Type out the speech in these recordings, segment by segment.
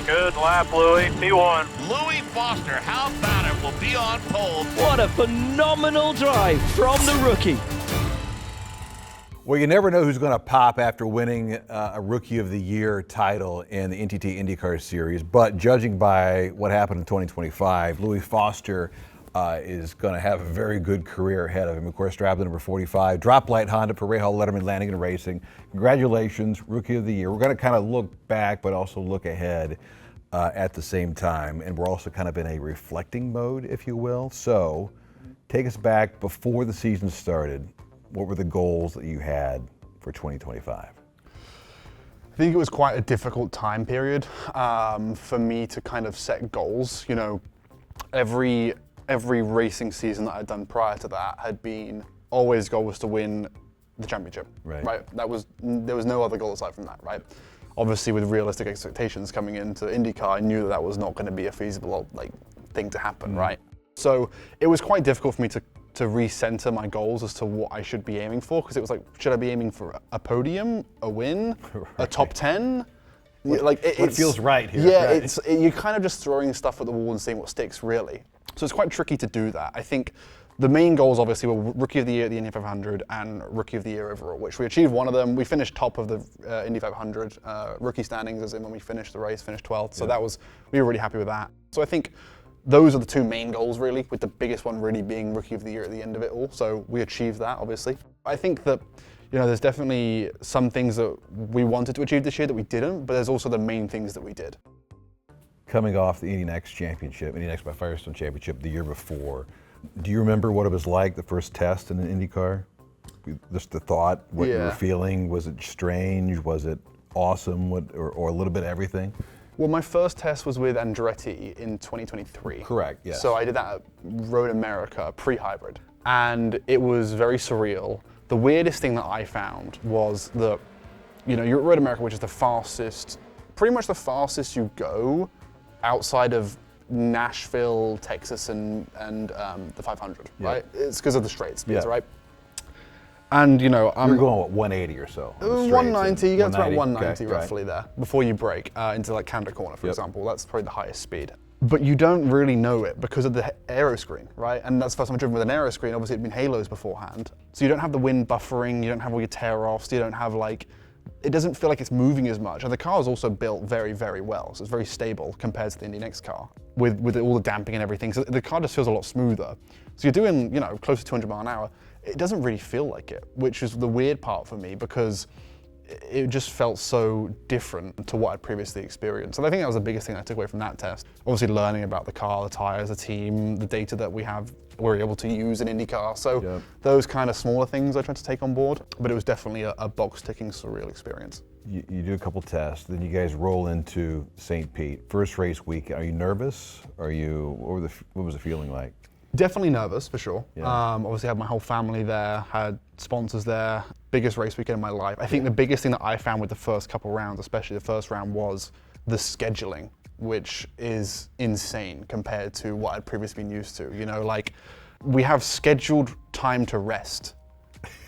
Good lap, Louis. P1. Louis Foster, how about it, will be on pole. What a phenomenal drive from the rookie. Well, you never know who's going to pop after winning a Rookie of the Year title in the NTT INDYCAR Series, but judging by what happened in 2025, Louis Foster is going to have a very good career ahead of him. Of course, driving number 45, drop light Honda for Rahal Letterman Lanigan Racing. Congratulations, Rookie of the Year. We're going to kind of look back, but also look ahead at the same time, and we're also kind of in a reflecting mode, if you will. So, take us back before the season started. What were the goals that you had for 2025? I think it was quite a difficult time period for me to kind of set goals. You know, every racing season that I'd done prior to that had been always goal was to win the championship. Right. There was no other goal aside from that. Right. Obviously, with realistic expectations coming into IndyCar, I knew that was not going to be a feasible thing to happen. Right. So it was quite difficult for me to recenter my goals as to what I should be aiming for, because it was like, should I be aiming for a podium, a win, a top 10? It feels right here. Yeah, right. You're kind of just throwing stuff at the wall and seeing what sticks, really. So it's quite tricky to do that. I think the main goals obviously were Rookie of the Year at the Indy 500 and Rookie of the Year overall, which we achieved one of them. We finished top of the Indy 500 rookie standings, as in when we finished the race, finished 12th. So we were really happy with that. So I think those are the two main goals, really, with the biggest one really being Rookie of the Year at the end of it all. So we achieved that, obviously. I think that, you know, there's definitely some things that we wanted to achieve this year that we didn't, but there's also the main things that we did. Coming off the Indy Next Championship, Indy Next by Firestone Championship the year before, do you remember what it was like, the first test in an IndyCar? Just the thought, what you were feeling? Was it strange? Was it awesome? Or a little bit of everything? Well, my first test was with Andretti in 2023. Correct, yes. So I did that at Road America, pre-hybrid. And it was very surreal. The weirdest thing that I found was that, you know, you're at Road America, which is the fastest, pretty much the fastest you go outside of Nashville, Texas, and the 500, right? It's because of the straight speeds, right? And, you know, you're going, what, 180 or so? 190, you get to about 190 okay, roughly there, before you break into like Canada Corner, for example. That's probably the highest speed. But you don't really know it because of the aero screen, right? And that's the first time I've driven with an aero screen. Obviously, it'd been halos beforehand. So you don't have the wind buffering, you don't have all your tear-offs, you don't have it doesn't feel like it's moving as much. And the car is also built very, very well. So it's very stable compared to the Indy Next car with all the damping and everything. So the car just feels a lot smoother. So you're doing, you know, close to 200 miles an hour. It doesn't really feel like it, which is the weird part for me, because it just felt so different to what I'd previously experienced. And I think that was the biggest thing I took away from that test. Obviously learning about the car, the tires, the team, the data that we're able to use in IndyCar. So those kind of smaller things I tried to take on board, but it was definitely a box-ticking surreal experience. You do a couple tests, then you guys roll into St. Pete. First race week, are you what was the feeling like? Definitely nervous, for sure. Obviously had my whole family there, had sponsors there, biggest race weekend of my life. I think the biggest thing that I found with the first couple rounds, especially the first round, was the scheduling, which is insane compared to what I'd previously been used to. You know, like, we have scheduled time to rest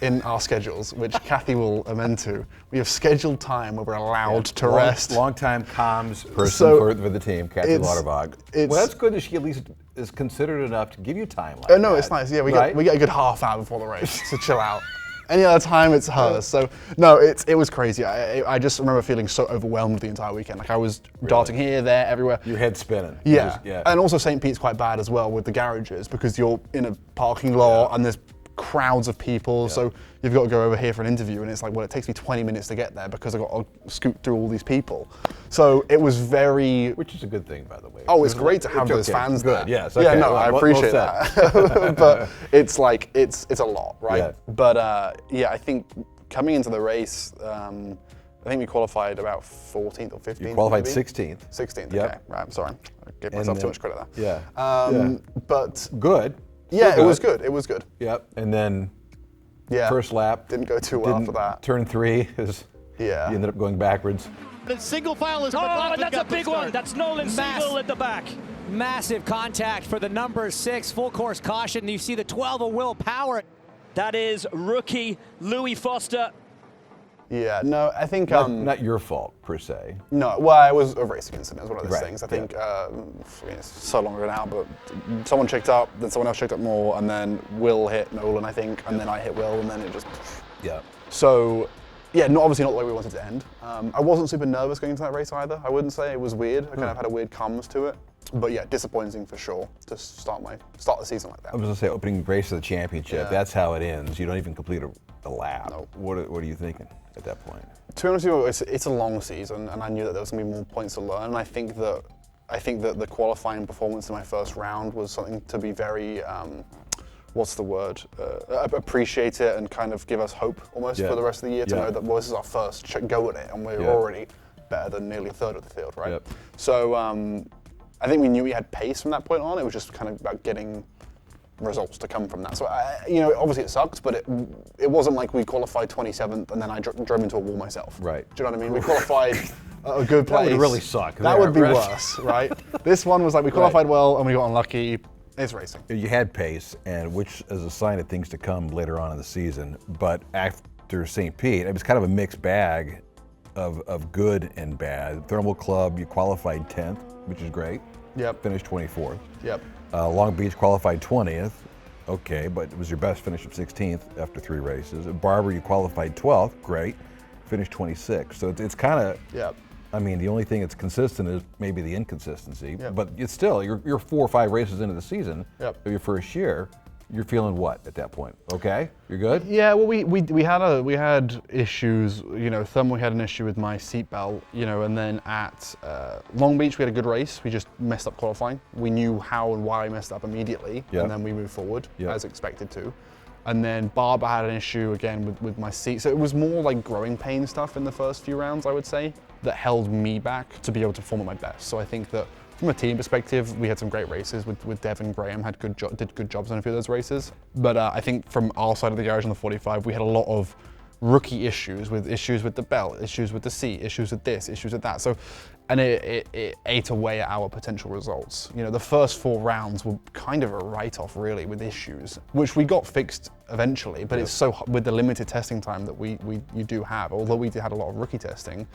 in our schedules, which Kathy will amend to. We have scheduled time where we're allowed to rest. Long-time comms person for the team, Kathy Lauterbach. Well, that's good that she at least is considerate enough to give you time like no, that. it's nice. Yeah, we get a good half hour before the race to chill out. Any other time, it's hers. So no, it was crazy. I just remember feeling so overwhelmed the entire weekend. Like, I was darting here, there, everywhere. Your head spinning. Yeah. And also St. Pete's quite bad as well with the garages, because you're in a parking lot and there's crowds of people, so you've got to go over here for an interview, and it's like, well, it takes me 20 minutes to get there because I've got to scoot through all these people. So it was very... Which is a good thing, by the way. Oh, it's great to have those fans there. Good, yes. Okay. Yeah, no, I appreciate that. But it's like, it's a lot, right? Yeah. But I think coming into the race, I think we qualified about 14th or 15th. You qualified maybe? 16th. 16th, okay. Right, I'm sorry. I gave myself too much credit there. But... Good. Yeah, it was good. It was good. Yep. And then first lap. Didn't go too well for that. Turn 3 is you ended up going backwards. The single file is and that's a big one. That's Nolan Siegel at the back. Massive contact for the number 6 full course caution. You see the 12 of Will Power. That is rookie Louis Foster. Yeah, no, I think Not your fault per se. no. Well, it was a racing incident. It was one of those Right, things. I think it's so long ago now, but someone checked up, then someone else checked up more, and then Will hit Nolan, I think, and then I hit Will, and then it just. Yeah. So, yeah, obviously not the way we wanted to end. I wasn't super nervous going into that race either. I wouldn't say it was weird. I kind of had a weird calmness to it. But yeah, disappointing for sure to start the season like that. I was gonna say opening race of the championship. Yeah. That's how it ends. You don't even complete a lap. No. What are you thinking at that point? To be honest with you, it's a long season, and I knew that there was going to be more points to learn. And I think that the qualifying performance in my first round was something to be very, what's the word? Appreciate it and kind of give us hope almost for the rest of the year to know that well, this is our first go at it, and we're already better than nearly a third of the field, right? Yep. So I think we knew we had pace from that point on. It was just kind of about getting results to come from that. So, obviously it sucks, but it wasn't like we qualified 27th and then I drove into a wall myself. Right. Do you know what I mean? We qualified a good place. That would really suck. That would be worse, right? This one was like we qualified well and we got unlucky. It's racing. You had pace, and which is a sign of things to come later on in the season. But after St. Pete, it was kind of a mixed bag of good and bad. Thermal Club, you qualified 10th, which is great. Yep. Finished 24th. Yep. Long Beach qualified 20th. Okay, but it was your best finish of 16th after 3 races. At Barber, you qualified 12th. Great. Finished 26th. So it's kind of. Yep. I mean, the only thing that's consistent is maybe the inconsistency. Yep. But it's still, you're 4 or 5 races into the season Yep. of your first year. You're feeling what at that point? Okay, you're good. Yeah, well, we had issues. Thermal had an issue with my seatbelt. And then at Long Beach we had a good race. We just messed up qualifying. We knew how and why we messed up immediately, and then we moved forward as expected to. And then Barber had an issue again with my seat. So it was more like growing pain stuff in the first few rounds, I would say, that held me back to be able to perform at my best. So I think that from a team perspective, we had some great races with Dev and Graham did good jobs on a few of those races. But I think from our side of the garage on the 45, we had a lot of rookie issues with the belt, issues with the seat, issues with this, issues with that. So, and it ate away at our potential results. The first 4 rounds were kind of a write-off really with issues, which we got fixed eventually, but it's so, with the limited testing time that you do have, although we had a lot of rookie testing,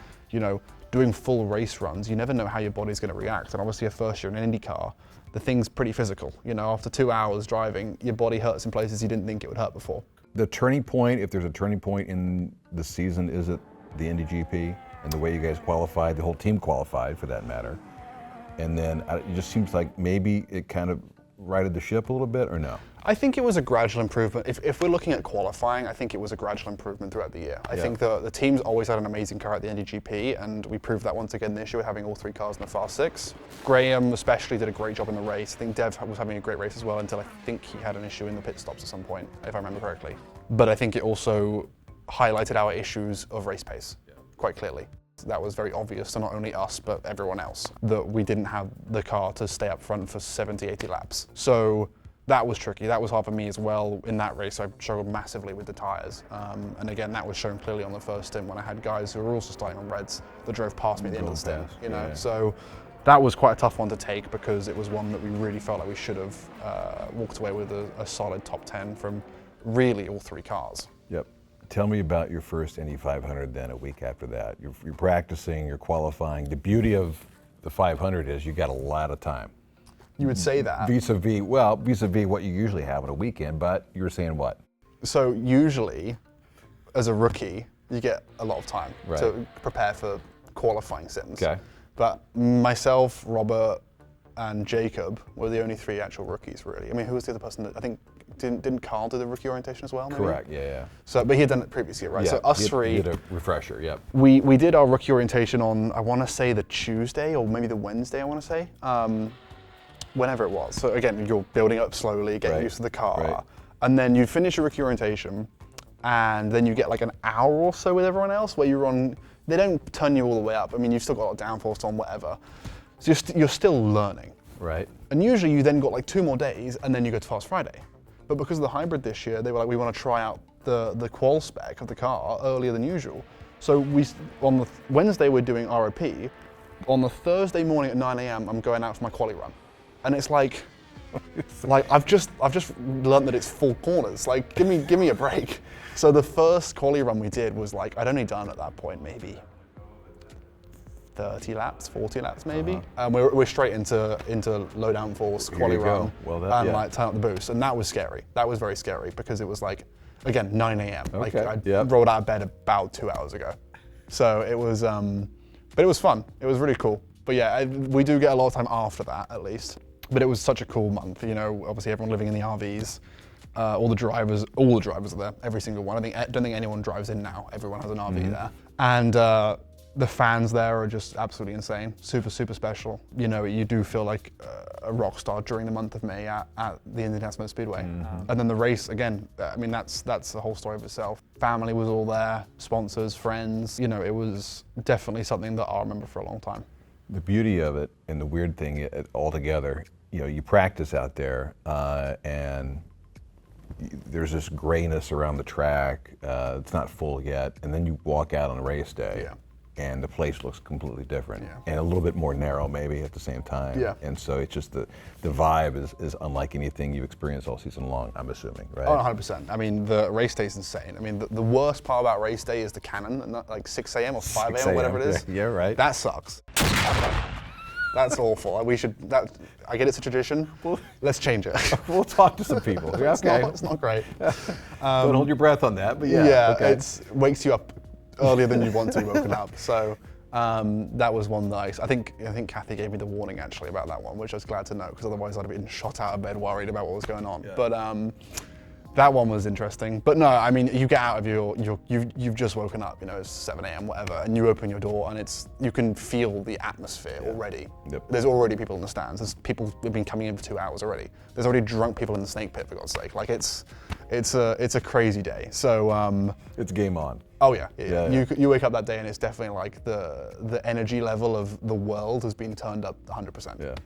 doing full race runs, you never know how your body's going to react. And obviously, your first year in an IndyCar, the thing's pretty physical. After 2 hours driving, your body hurts in places you didn't think it would hurt before. The turning point, if there's a turning point in the season, is it the Indy GP and the way you guys qualified, the whole team qualified for that matter? And then it just seems like maybe it kind of righted the ship a little bit, or no? I think it was a gradual improvement. If we're looking at qualifying, I think it was a gradual improvement throughout the year. I think the team's always had an amazing car at the Indy GP, and we proved that once again this year, having all 3 cars in the Fast 6. Graham especially did a great job in the race. I think Dev was having a great race as well until I think he had an issue in the pit stops at some point, if I remember correctly. But I think it also highlighted our issues of race pace quite clearly. That was very obvious to not only us, but everyone else, that we didn't have the car to stay up front for 70, 80 laps. So that was tricky. That was hard for me as well. In that race, I struggled massively with the tyres. And again, that was shown clearly on the first stint when I had guys who were also starting on reds that drove past me at the end of the stint. So that was quite a tough one to take because it was one that we really felt like we should have walked away with a solid top 10 from really all 3 cars. Yep. Tell me about your first Indy 500 then a week after that. You're practicing, you're qualifying. The beauty of the 500 is you got a lot of time. You would say that. Vis-a-vis what you usually have on a weekend, but you were saying what? So usually, as a rookie, you get a lot of time to prepare for qualifying sims. Okay. But myself, Robert, and Jacob were the only 3 actual rookies, really. I mean, who was the other person that, I think, didn't Carl do the rookie orientation as well, maybe? Correct, yeah. So, but he had done it previously, right? Yeah, So us 3. You did a refresher, yep. We did our rookie orientation on, I want to say the Tuesday or maybe the Wednesday, I want to say. Whenever it was. So again, you're building up slowly, getting used to the car. And then you finish your rookie orientation, and then you get like an hour or so with everyone else where you're on, they don't turn you all the way up. I mean, you've still got a lot of downforce on, whatever. So you're still learning. Right. And usually you then got like 2 more days and then you go to Fast Friday. But because of the hybrid this year, they were like, we want to try out the qual spec of the car earlier than usual. So on the Wednesday we're doing ROP. On the Thursday morning at 9 AM, I'm going out for my quali run. And it's like, Like I've just learned that it's 4 corners. Like give me a break. So the first quali run we did was like, I'd only done at that point maybe 30 laps, 40 laps maybe. We're straight into low downforce quali run and like turn up the boost, and that was scary. That was very scary because it was like, again, 9 a.m. Like I rolled out of bed about 2 hours ago. So it was, but it was fun. It was really cool. But yeah, we do get a lot of time after that at least. But it was such a cool month, you know, obviously everyone living in the RVs, all the drivers are there, every single one. I don't think anyone drives in now. Everyone has an RV there. And the fans there are just absolutely insane, super, super special. You know, you do feel like a rock star during the month of May at the Indianapolis Speedway. And then the race, again, I mean, that's the whole story of itself. Family was all there, sponsors, friends. You know, it was definitely something that I'll remember for a long time. The beauty of it and the weird thing altogether, you know, you practice out there and there's this grayness around the track. It's not full yet. And then you walk out on race day. And the place looks completely different and a little bit more narrow maybe at the same time. And so it's just the vibe is unlike anything you've experienced all season long, I'm assuming, right? Oh, 100%. I mean, the race day is insane. I mean, the worst part about race day is the cannon, and like 6 a.m. or 5 a.m. or whatever it is. Yeah, right. That sucks. That's awful. I get it's a tradition. Let's change it. We'll talk to some people. It's not great. Don't hold your breath on that, but it wakes you up earlier than you want to be woken up. So that was one nice. I think Kathy gave me the warning actually about that one, which I was glad to know, because otherwise I'd have been shot out of bed worried about what was going on. But that one was interesting. But no, I mean, you get out of you've just woken up, you know, it's 7 a.m. whatever, and you open your door and you can feel the atmosphere already. There's already people in the stands. There's people who've been coming in for 2 hours already. There's already drunk people in the snake pit, for God's sake. Like it's a crazy day. So it's game on. Oh yeah. You wake up that day and it's definitely like the energy level of the world has been turned up 100%. Yeah.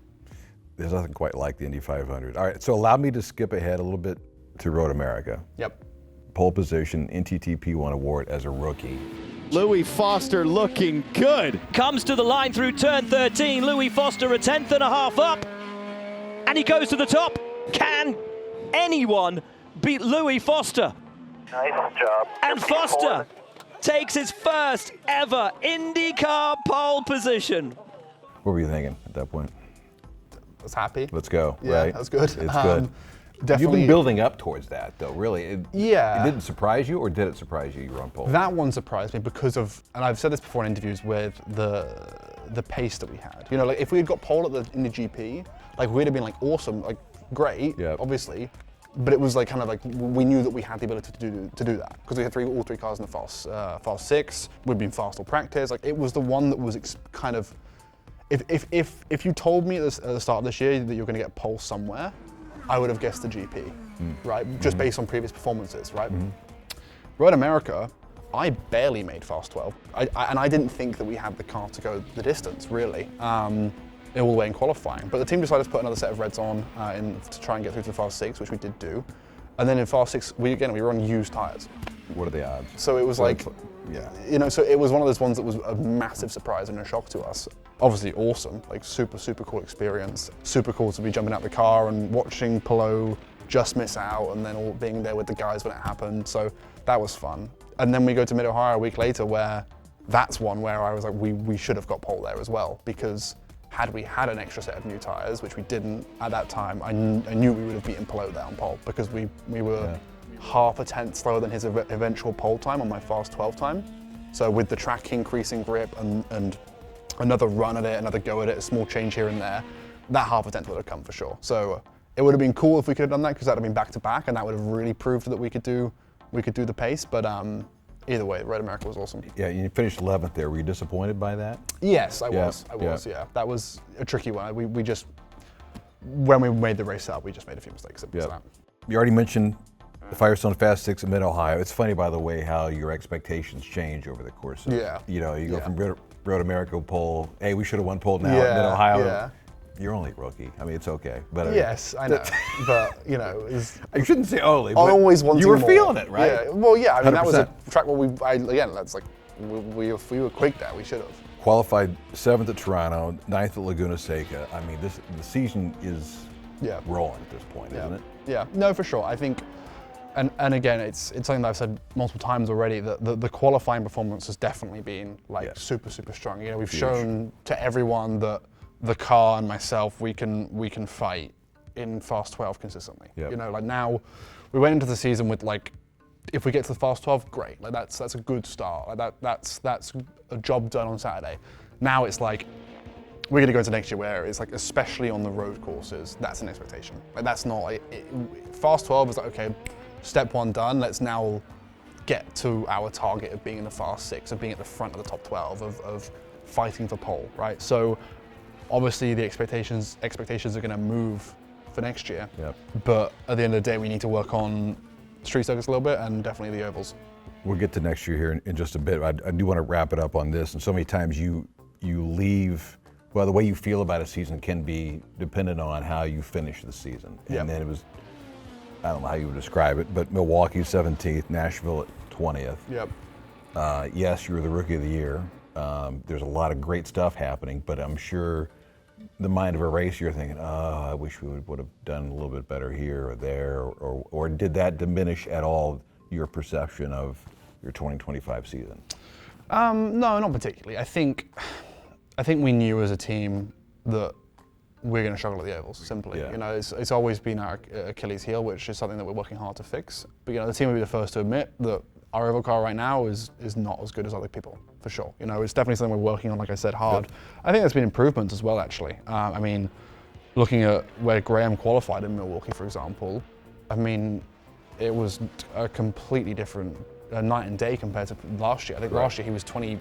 There's nothing quite like the Indy 500. All right, so allow me to skip ahead a little bit to Road America. Pole position, NTT P1 award as a rookie. Louis Foster looking good. Comes to the line through turn 13. Louis Foster a 10th and a half up. And he goes to the top. Can anyone beat Louis Foster? Nice job. And Foster takes his first ever IndyCar pole position. What were you thinking at that point? I was happy. Let's go, yeah, right? That's good. It's good. Definitely. You've been building up towards that, though, really. It didn't surprise you, or did it surprise you were on pole? That one surprised me because of, and I've said this before in interviews, with the pace that we had. You know, like if we had got pole at the Indy GP, like we'd have been like awesome, like great, obviously. But it was like kind of like we knew that we had the ability to do that because we had all three cars in the fast 6. We'd been fast all practice. Like it was the one that was kind of, if you told me at the start of this year that you're going to get pole somewhere, I would have guessed the GP, right? Just based on previous performances, right? Road America, I barely made fast 12. And I didn't think that we had the car to go the distance, really, all the way in qualifying. But the team decided to put another set of reds on to try and get through to the fast 6, which we did do. And then in fast 6, we were on used tires. What are the odds? So it was like, you know, so it was one of those ones that was a massive surprise and a shock to us. Obviously awesome, like super, super cool experience. Super cool to be jumping out the car and watching Pelot just miss out and then all being there with the guys when it happened. So that was fun. And then we go to Mid-Ohio a week later where that's one where I was like, we should have got pole there as well, because had we had an extra set of new tires, which we didn't at that time, I knew we would have beaten Pelot there on pole because we were half a tenth slower than his eventual pole time on my fast 12 time. So with the track increasing grip and another run at it, another go at it, a small change here and there, that half a tenth would have come for sure. So it would have been cool if we could have done that because that would have been back to back and that would have really proved that we could do the pace. But either way, Road America was awesome. Yeah, you finished 11th there. Were you disappointed by that? Yes, I was. That was a tricky one. We just, when we made the race up, we just made a few mistakes. Simple as that. You already mentioned the Firestone Fast 6 in Mid-Ohio. It's funny, by the way, how your expectations change over the course of, you know, you go from Road America pole, hey, we should have won pole now in Mid-Ohio. You're only a rookie. I mean, it's okay. But yes, I know. But, you know, you shouldn't say only. I always wanted you were more. feeling it, right? Yeah. Well, yeah. I mean, 100%. that was a track where again, that's like, we were quick there. We should have. Qualified 7th at Toronto, 9th at Laguna Seca. I mean, the season is rolling at this point, isn't it? Yeah, no, for sure. I think, and again, it's something that I've said multiple times already, that the qualifying performance has definitely been like super strong. You know, we've shown to everyone that the car and myself, we can fight in Fast 12 consistently. You know, like now, we went into the season with like, if we get to the Fast 12, great. Like that's a good start. Like that's a job done on Saturday. Now it's like, we're going to go into next year where it's like, especially on the road courses, that's an expectation. Like that's not, Fast 12 is like, okay, step one done, let's now get to our target of being in the Fast 6, of being at the front of the top 12, of fighting for pole, right? So obviously the expectations are going to move for next year, but at the end of the day, we need to work on street circuits a little bit and definitely the ovals. We'll get to next year here in just a bit. I do want to wrap it up on this, and so many times you leave, well, the way you feel about a season can be dependent on how you finish the season. And then it was, I don't know how you would describe it, but Milwaukee 17th, Nashville at 20th. Yes, you were the Rookie of the Year. There's a lot of great stuff happening, but I'm sure the mind of a race, you're thinking, oh, I wish we would have done a little bit better here or there, or did that diminish at all your perception of your 2025 season? No, not particularly. I think we knew as a team that we're going to struggle at the ovals, simply. You know, it's always been our Achilles heel, which is something that we're working hard to fix. But you know, the team will be the first to admit that our oval car right now is not as good as other people, for sure. You know, it's definitely something we're working on, like I said, hard. I think there's been improvements as well, actually. I mean, looking at where Graham qualified in Milwaukee, for example, I mean, it was a completely different night and day compared to last year. I think last year he was 20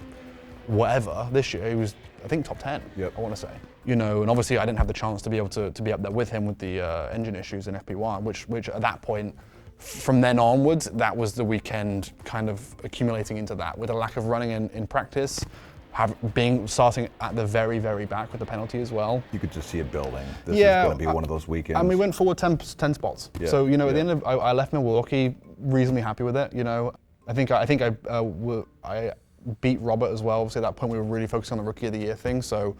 whatever. This year he was, I think, top 10, I want to say. You know, and obviously I didn't have the chance to be able to be up there with him with the engine issues in FP1, which at that point, from then onwards, that was the weekend kind of accumulating into that, with a lack of running in practice, starting at the very, very back with the penalty as well. You could just see it building. This is going to be one of those weekends. And we went forward 10 spots. So, you know, at the end of, I left Milwaukee reasonably happy with it, you know. I think I beat Robert as well. Obviously at that point we were really focused on the Rookie of the Year thing. So,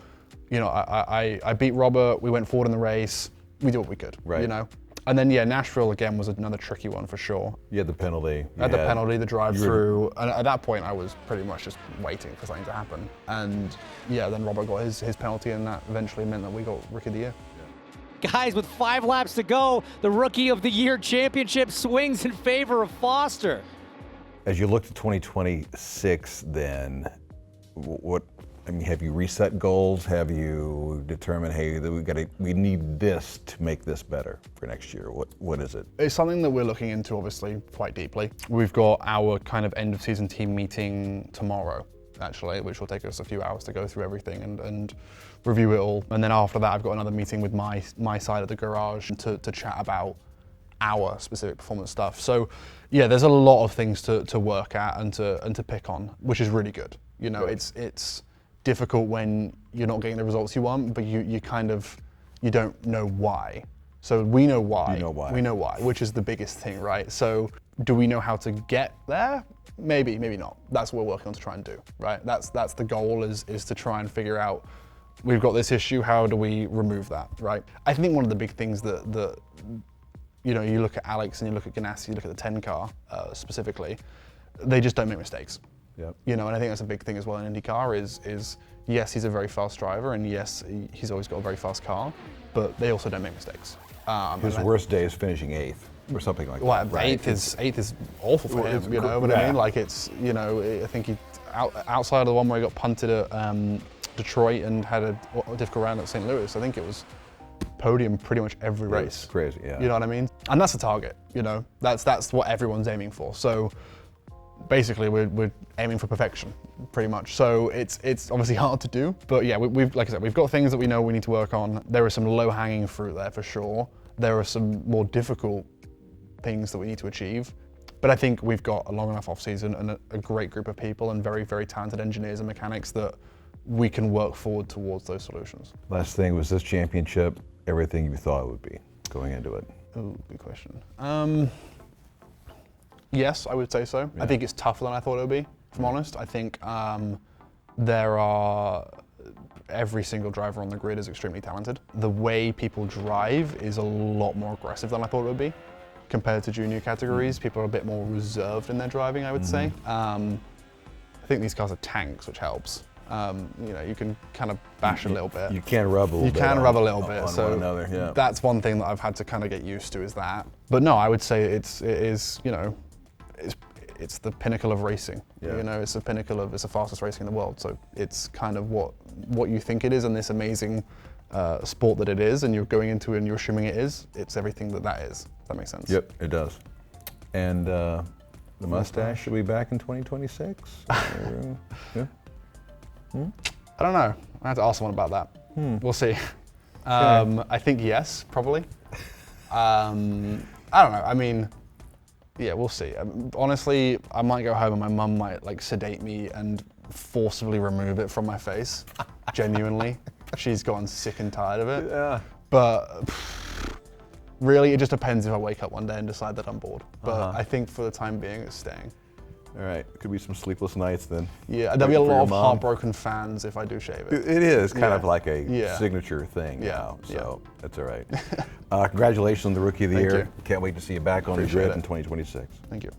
you know, I beat Robert, we went forward in the race, we did what we could, you know. And then, Nashville again was another tricky one for sure. You had the penalty. The penalty, the drive-through, and at that point I was pretty much just waiting for something to happen. And then Robert got his penalty, and that eventually meant that we got Rookie of the Year. Guys, with 5 laps to go, the Rookie of the Year championship swings in favor of Foster. As you look to 2026 then, have you reset goals? Have you determined, hey, that we need this to make this better for next year? What is it? It's something that we're looking into, obviously, quite deeply. We've got our kind of end of season team meeting tomorrow, actually, which will take us a few hours to go through everything and review it all. And then after that, I've got another meeting with my side of the garage to chat about our specific performance stuff. So there's a lot of things to work at and to pick on, which is really good. You know, it's difficult when you're not getting the results you want, but you don't know why. So we know why. You know why. We know why, which is the biggest thing, right? So do we know how to get there? Maybe, maybe not. That's what we're working on to try and do, right? That's the goal is to try and figure out, we've got this issue, how do we remove that, right? I think one of the big things that you know, you look at Alex and you look at Ganassi, you look at the 10 car specifically, they just don't make mistakes. You know, and I think that's a big thing as well in IndyCar is yes, he's a very fast driver, and yes, he's always got a very fast car, but they also don't make mistakes. His worst day is finishing 8th or something like that. Right? 8th is awful for him, you know what I mean? Like it's, you know, I think he, outside of the one where he got punted at Detroit and had a difficult round at St. Louis, I think it was podium pretty much every race. It's crazy, You know what I mean? And that's the target, you know? That's what everyone's aiming for. So basically we're aiming for perfection, pretty much. So it's obviously hard to do, but we've, like I said, we've got things that we know we need to work on. There are some low-hanging fruit there for sure. There are some more difficult things that we need to achieve. But I think we've got a long enough off-season and a great group of people and very, very talented engineers and mechanics that we can work forward towards those solutions. Last thing, was this championship everything you thought it would be going into it? Oh, good question. Yes, I would say so. I think it's tougher than I thought it would be, if I'm honest. I think there are every single driver on the grid is extremely talented. The way people drive is a lot more aggressive than I thought it would be. Compared to junior categories, people are a bit more reserved in their driving, I would say. I think these cars are tanks, which helps. You know, you can kind of bash a little bit. You can rub a little bit. You can rub a little bit. On So one another, yeah. that's one thing that I've had to kind of get used to is that. But no, I would say it is, you know, it's the pinnacle of racing. Yeah. You know, it's the pinnacle of, it's the fastest racing in the world. So it's kind of what you think it is, and this amazing sport that it is, and you're going into it and you're assuming it is. It's everything that is. If that makes sense. Yep, it does. And the mustache should be back in 2026. Yeah. I don't know. I have to ask someone about that. We'll see. I think yes, probably. I don't know. I mean, yeah, we'll see. Honestly, I might go home and my mum might like sedate me and forcibly remove it from my face. Genuinely, she's gotten sick and tired of it. Yeah. But really, it just depends if I wake up one day and decide that I'm bored. But I think for the time being, it's staying. All right, could be some sleepless nights then. Yeah, there'll be a Waiting for lot your of mom. heartbroken fans if I do shave it. It is kind Yeah. of like a Yeah. signature thing Yeah. now, so Yeah. that's all right. Congratulations on the Rookie of the Thank Year. you. Can't wait to see you back on the Appreciate grid it. in 2026. Thank you.